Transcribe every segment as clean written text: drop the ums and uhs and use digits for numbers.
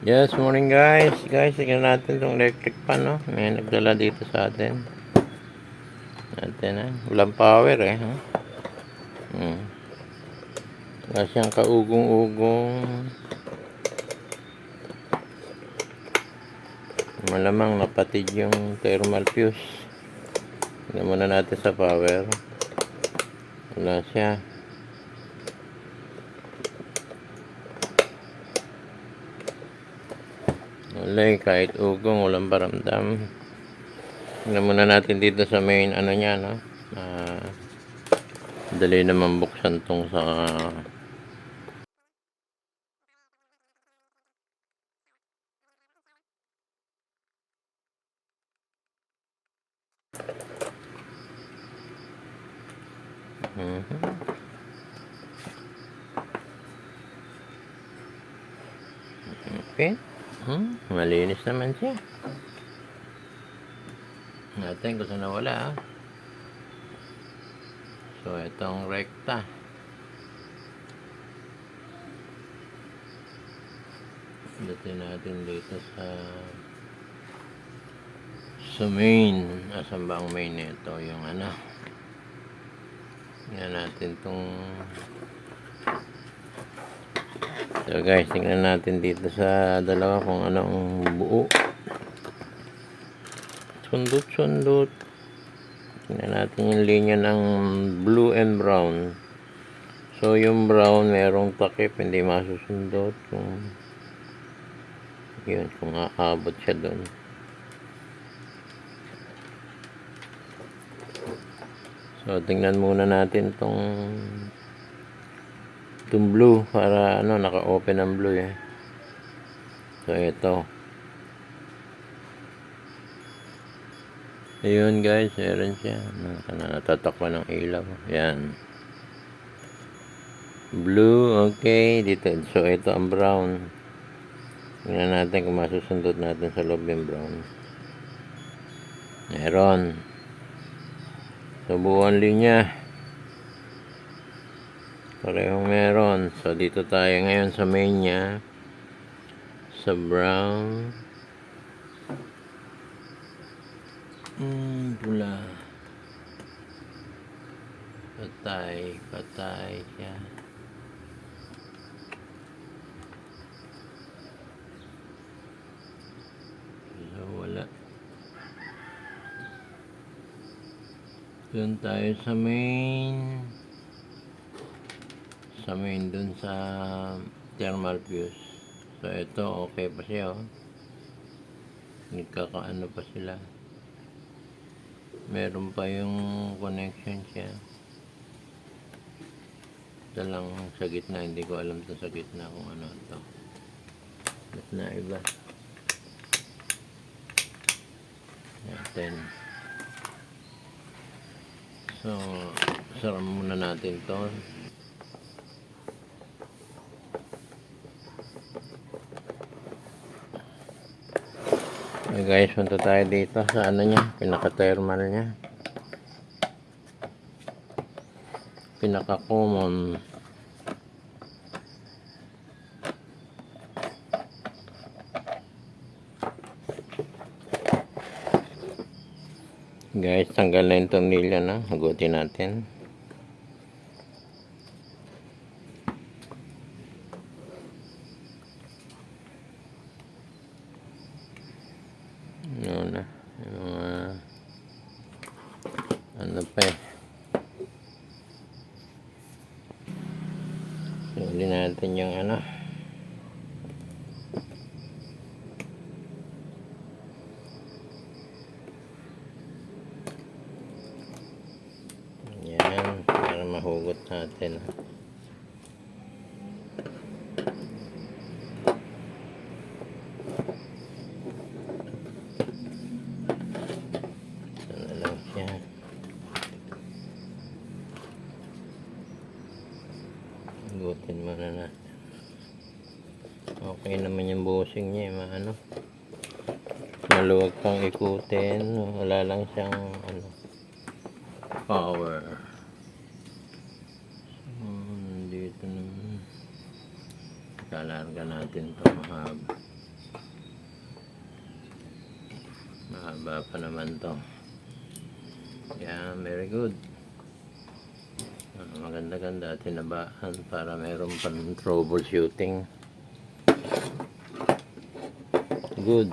Yes, morning guys. Guys, tingnan natin itong electric fan, no? May nagdala dito sa atin. Walang power eh, ha? Wala siyang kaugong-ugong. Malamang napatid yung thermal fuse. Tingnan muna natin sa power. Wala siya. Wala eh, kahit ugong, walang paramdam. Tingnan muna natin dito sa main ano niya, no? Dali naman buksan tong sa okay. Malinis naman siya. Natin kung saan nawala, ah. So, itong rekta. Datin natin dito sa main. Asan ba ang main nito? Yung ano. Tingnan natin tong. So guys, tingnan natin dito sa dalawa kung anong buo. Sundot-sundot. Tingnan natin yung linya ng blue and brown. So yung brown merong takip, hindi masusundot. Kung aabot siya doon. So tingnan muna natin tong blue para ano, naka-open ang blue eh. So ito. Ayun guys, meron siya. Natatakpan ng ilaw. Yan. Blue, okay. Dito. So ito ang brown. Tingnan natin kung masusundot natin sa loob yung brown. Meron. So buong linya. Parehong meron. So dito tayo ngayon sa main niya. Sa brown. Pula. Patay siya. So wala. Doon tayo sa main. Dun sa thermal fuse. So ito okay pa siya, oh. Nagkakaano pa sila. Meron pa yung connection siya. Ito lang sa gitna, hindi ko alam ito sa gitna kung ano ito. Ba't na iba? Natin. So sara muna natin to. Okay guys, punta tayo dito sa ano niya, pinaka-thermal niya. Pinaka-common. Guys, tanggal na yung tornilyo na. Hugutin natin. Ano pa eh. Suli natin yung ano. Yan, para mahugot natin. Hugutin muna natin. Okay naman yung bushing niya, maano. Maluwag pang ikutin. Wala lang siyang ano, power. Dito naman. Kalarga natin ito mahaba. mahaba pa naman to. Yan, very good. Maganda-ganda, tinabaan para meron pang troubleshooting. Good.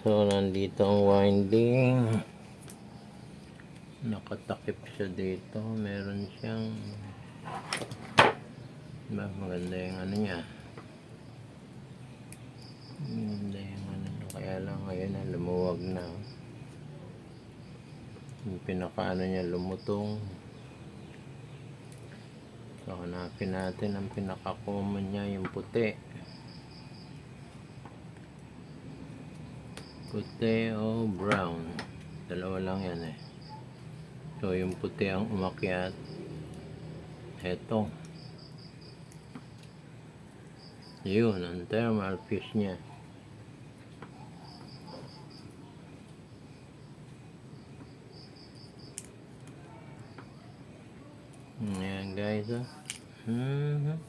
So, nandito ang winding. Nakatakip siya dito. Meron siyang maganda yung ano niya. Maganda yung ano niya. Kaya lang ngayon na lumuwag na. Yung pinakaano niya lumutong. So, hanapin natin ang pinaka-common niya, yung puti. Puti o brown. Dalawa lang yan eh. So, yung puti ang umakyat. Eto. Yun, ang thermal fuse niya. Ayan guys, oh. Ayan.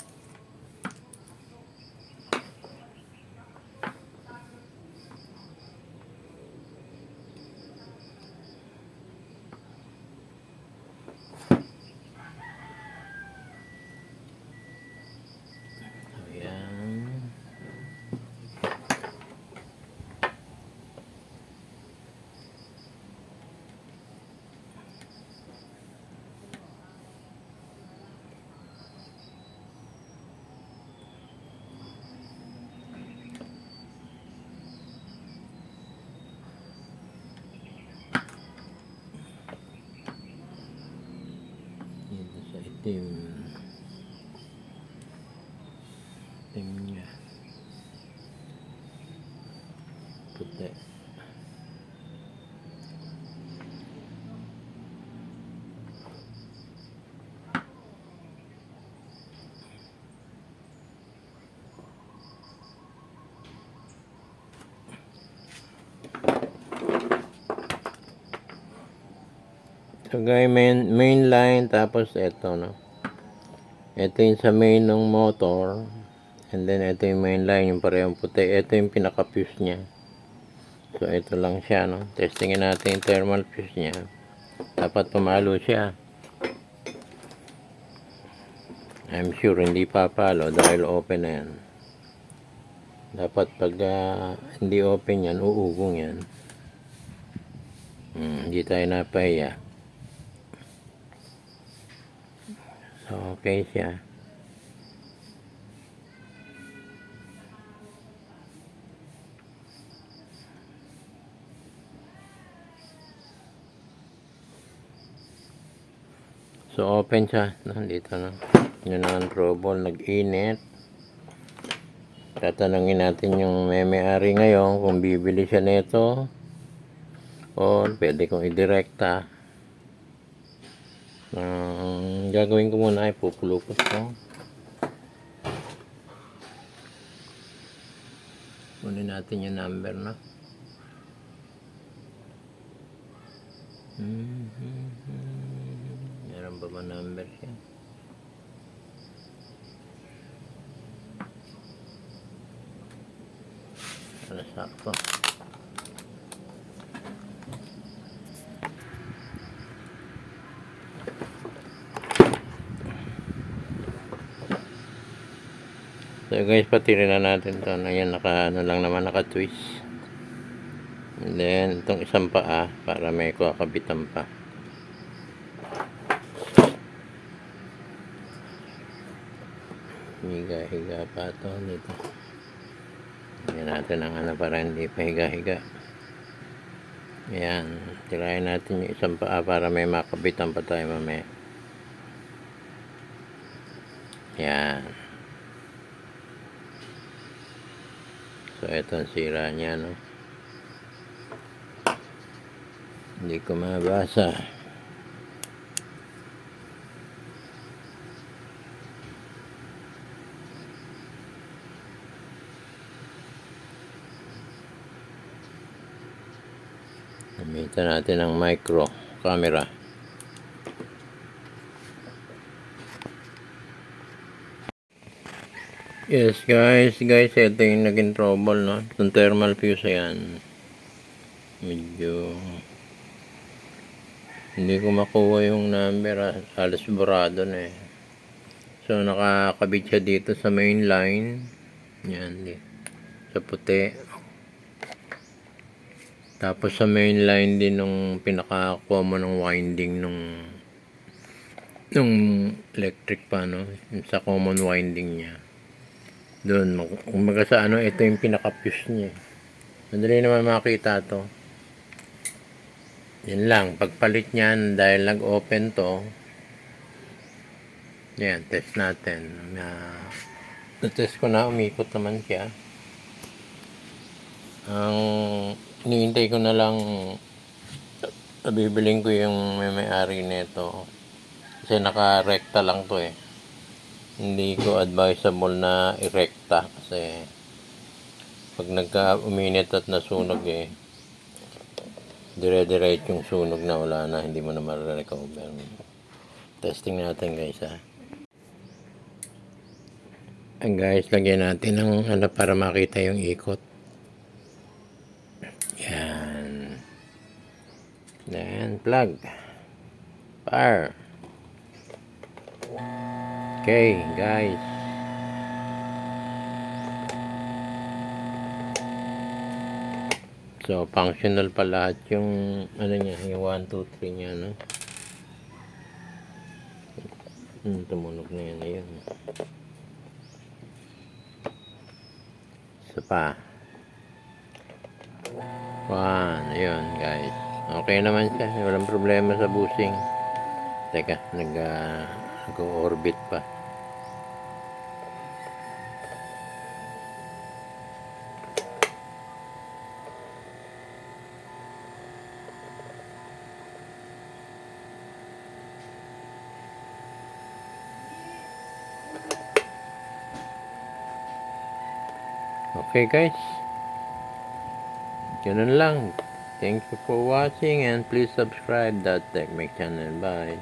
Dito sa itim niya puti. So guys, main line, tapos ito, no? Ito yung sa main ng motor, and then ito yung main line, yung parehong puti. Ito yung pinaka-fuse niya. So ito lang siya, no? Testingin natin yung thermal fuse niya. Dapat pumalo siya. I'm sure hindi papalo dahil open na yan. Dapat pag hindi open yan, uugong yan. Hindi tayo napahiya. So, okay siya. So, open siya. Nandito na. Yun ang trouble. Nag-init. Tatanungin natin yung may-ari ngayon kung bibili siya nito o pwede kong idirekta. Gagawin ko muna ay pupulupot ko. Kunin natin yung number na. Meron ba number siya? Para sakto. So guys, patirin na natin to. Ayan, ano lang naman, naka-twist. And then, itong isang paa para may kakabitan pa. Higa-higa pa ito dito. Ayan natin ang ano para hindi pa higa-higa. Ayan, tirahin natin yung isang paa para may makabitan pa tayo mamaya. Ayan. So, ito ang sira niya, no? Hindi ko mabasa. Gamitan natin ang micro camera. Yes guys, ito yung naging trouble, no? Itong thermal fuse yan. Medyo hindi ko makuha yung number, halos burado na eh. So nakakabit siya dito sa main line. Yan, sa puti. Tapos sa main line din nung pinaka-common ng winding nung electric pa, no? Sa common winding niya. Doon, kumbaga sa ano, ito yung pinaka-fuse niya. Madali naman makita to. Yan lang, pagpalit niyan dahil nag-open to. Yan, test natin. Na-test ko na, umikot naman siya. Ang iniintay ko na lang, bibiling ko yung may-ari nito. Kasi naka-recta lang to eh. Hindi ko advisable na i-recta kasi pag uminit at nasunog eh, dire-direct yung sunog na, wala na, hindi mo na ma-recover. Testing natin guys ha. And guys, lagyan natin ng ano para makita yung ikot. Yan. Then plug. Power. Okay guys. So functional pa lahat yung ano niya, yung 1, 2, 3 niya, no? Tumunog na yan, ayun. Isa pa. 1, ayun guys. Okay naman siya, walang problema sa busing. Teka, nag-orbit pa. Okay guys, ganun lang. Thank you for watching and please subscribe that Tech Mech channel. Bye.